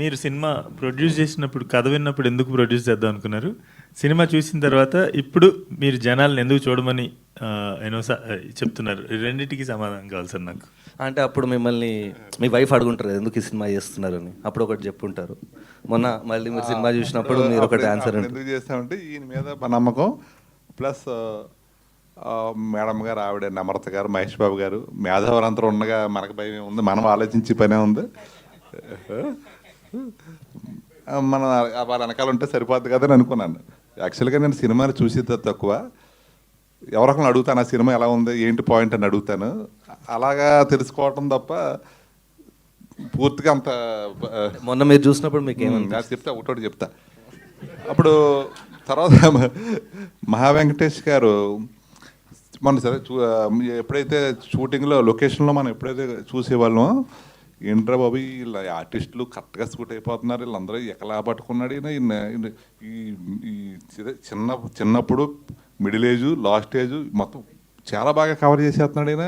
మీరు cinema produce చేసినప్పుడు కథ విన్నప్పుడు ఎందుకు ప్రొడ్యూస్ చేద్దాం అనుకున్నారు? సినిమా చూసిన తర్వాత ఇప్పుడు మీరు జనాలను ఎందుకు చూడమని ఏనో చెప్తున్నారు? రెండింటికి సమాధానం కావాలి సార్ నాకు. అంటే అప్పుడు మిమ్మల్ని మీ వైఫ్ అడుగుంటారు ఎందుకు ఈ సినిమా చేస్తున్నారని, అప్పుడు ఒకటి చెప్పుంటారు. మొన్న మళ్ళీ మీరు సినిమా చూసినప్పుడు మీరు ఒకటి ఆన్సర్ ఎందుకు చేస్తామంటే ఈయన మీద మా నమ్మకం, ప్లస్ మేడం గారు, ఆవిడ నమ్రత గారు, మహేష్ బాబు గారు, మేధావులంతా ఉండగా మనకు భయం ఉంది, మనం ఆలోచించి పనే ఉంది. మన వాళ్ళ వెనకాల ఉంటే సరిపోద్ది కదా అని అనుకున్నాను. యాక్చువల్గా నేను సినిమాని చూసి తక్కువ, ఎవరొకరిని అడుగుతాను ఆ సినిమా ఎలా ఉంది ఏంటి పాయింట్ అని అడుగుతాను. అలాగా తెలుసుకోవటం తప్ప పూర్తిగా అంత. మొన్న మీరు చూసినప్పుడు మీకు ఏమన్నా చెప్తా, ఒకటి చెప్తా. అప్పుడు తర్వాత మహా వెంకటేష్ గారు మన సరే ఎప్పుడైతే షూటింగ్లో లొకేషన్లో మనం ఎప్పుడైతే చూసేవాళ్ళమో, ఏంట్రా బాబు వీళ్ళ ఆర్టిస్టులు కరెక్ట్గా షూట్ అయిపోతున్నారు, వీళ్ళందరూ ఎక్కలా పట్టుకున్నాడు ఈ చిన్నప్పుడు మిడిల్ ఏజు లాస్ట్ ఏజు మొత్తం చాలా బాగా కవర్ చేసేస్తున్నాడు ఈయన.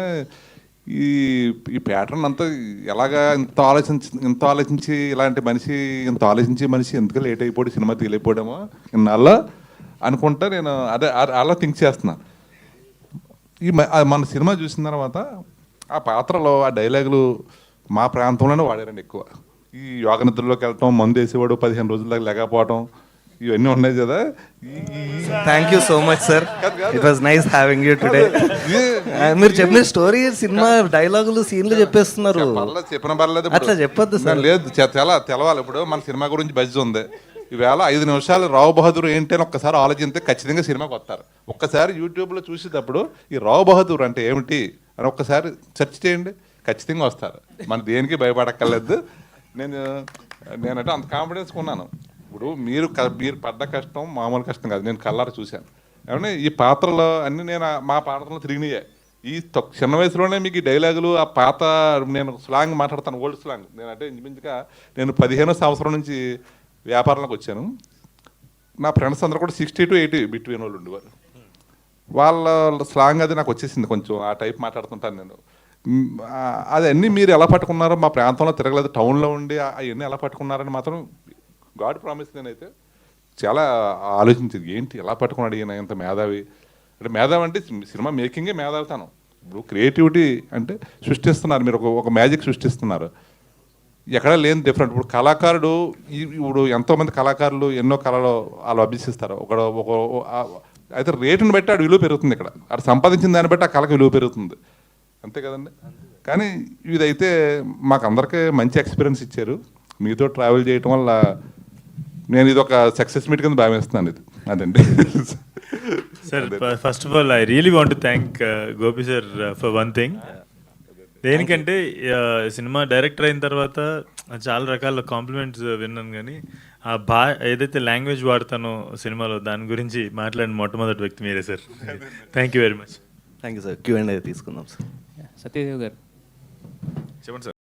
ఈ ప్యాటర్న్ అంతా ఎలాగా ఇంత ఆలోచించి ఇలాంటి మనిషి ఇంత ఆలోచించే మనిషి ఎందుకు లేట్ అయిపోయి సినిమా తీయలేకపోవడమో ఇన్నాళ్ళ అనుకుంటా నేను అదే అలా థింక్ చేస్తున్నాను. మన సినిమా చూసిన తర్వాత ఆ పాత్రలో ఆ డైలాగులు మా ప్రాంతంలోనే వాడారండి ఎక్కువ. ఈ యోగ నిద్రలోకి వెళ్ళటం, మందు వేసేవాడు 15 రోజుల దాకా లేకపోవటం, ఇవన్నీ ఉన్నాయి కదా. Thank you so much sir, it was nice having you today. మీరు చెప్పిన స్టోరీ సినిమా డైలాగులు సీన్లు చెప్పేస్తున్నారు. చెప్పిన పర్లేదు, అట్లా చెప్పొద్దు సార్. లేదు తెలవాలి. ఇప్పుడు మన సినిమా గురించి బజ్ ఉంది. ఈవేళ 5 నిమిషాలు రావు బహదూర్ ఏంటి అని ఒక్కసారి ఆలోచిస్తే ఖచ్చితంగా సినిమాకి వస్తారు. ఒక్కసారి యూట్యూబ్లో చూసేటప్పుడు ఈ రావు బహదూర్ అంటే ఏమిటి అని ఒక్కసారి సెర్చ్ చేయండి, ఖచ్చితంగా వస్తారు. మన దేనికి భయపడక్కర్లేదు. నేనంటే అంత కాన్ఫిడెన్స్ ఉన్నాను. ఇప్పుడు మీరు పడ్డ కష్టం మామూలు కష్టం కాదు, నేను కళ్ళారా చూశాను. ఏమంటే ఈ పాత్రలో అన్నీ నేను మా పాత్రలో తిరిగినాయే. ఈ చిన్న వయసులోనే మీకు ఈ డైలాగులు ఆ పాత నేను స్లాంగ్ మాట్లాడతాను, ఓల్డ్ స్లాంగ్. నేనంటే ఇంచుమించుగా నేను 15వ సంవత్సరం నుంచి వ్యాపారంలోకి వచ్చాను. నా ఫ్రెండ్స్ అందరూ కూడా 60 to 80 బిట్వీన్ వాళ్ళు ఉండేవారు. వాళ్ళ స్లాంగ్ అది నాకు వచ్చేసింది, కొంచెం ఆ టైప్ మాట్లాడుతుంటాను నేను. అది అన్నీ మీరు ఎలా పట్టుకున్నారో, మా ప్రాంతంలో తిరగలేదు, టౌన్లో ఉండి అవన్నీ ఎలా పట్టుకున్నారని మాత్రం గాడ్ ప్రామిస్ నేనైతే చాలా ఆలోచించింది. ఏంటి ఎలా పట్టుకున్నాడు ఈయన ఇంత మేధావి అంటే? మేధావి అంటే సినిమా మేకింగే మేధావితనం. ఇప్పుడు క్రియేటివిటీ అంటే సృష్టిస్తున్నారు, మీరు ఒక మ్యాజిక్ సృష్టిస్తున్నారు, ఎక్కడ లేని డిఫరెంట్. ఇప్పుడు కళాకారుడు ఇప్పుడు ఎంతోమంది కళాకారులు ఎన్నో కళలు వాళ్ళు అభ్యసిస్తారు. అయితే రేటుని బట్టి ఆడు విలువ పెరుగుతుంది. ఇక్కడ ఆడు సంపాదించిన దాన్ని బట్టి ఆ కళకు విలువ పెరుగుతుంది, అంతే కదండి. కానీ ఇదైతే మాకు అందరికీ మంచి ఎక్స్పీరియన్స్ ఇచ్చారు. మీతో ట్రావెల్ చేయటం వల్ల నేను ఇది ఒక సక్సెస్ మీట్ కింద భావిస్తున్నాను. ఇది అదండి sir. First of all I really want to thank Gopi sir for one thing. దేనికంటే సినిమా డైరెక్టర్ అయిన తర్వాత చాలా రకాల కాంప్లిమెంట్స్ విన్నాను, కానీ ఆ ఏదైతే లాంగ్వేజ్ వాడతానో సినిమాలో దాని గురించి మాట్లాడిన మొట్టమొదటి వ్యక్తి మీరే sir. Thank you very much. Thank you sir. Q&A తీసుకుందాం సార్. సత్యదేవ్ గారు చెప్పండి సార్.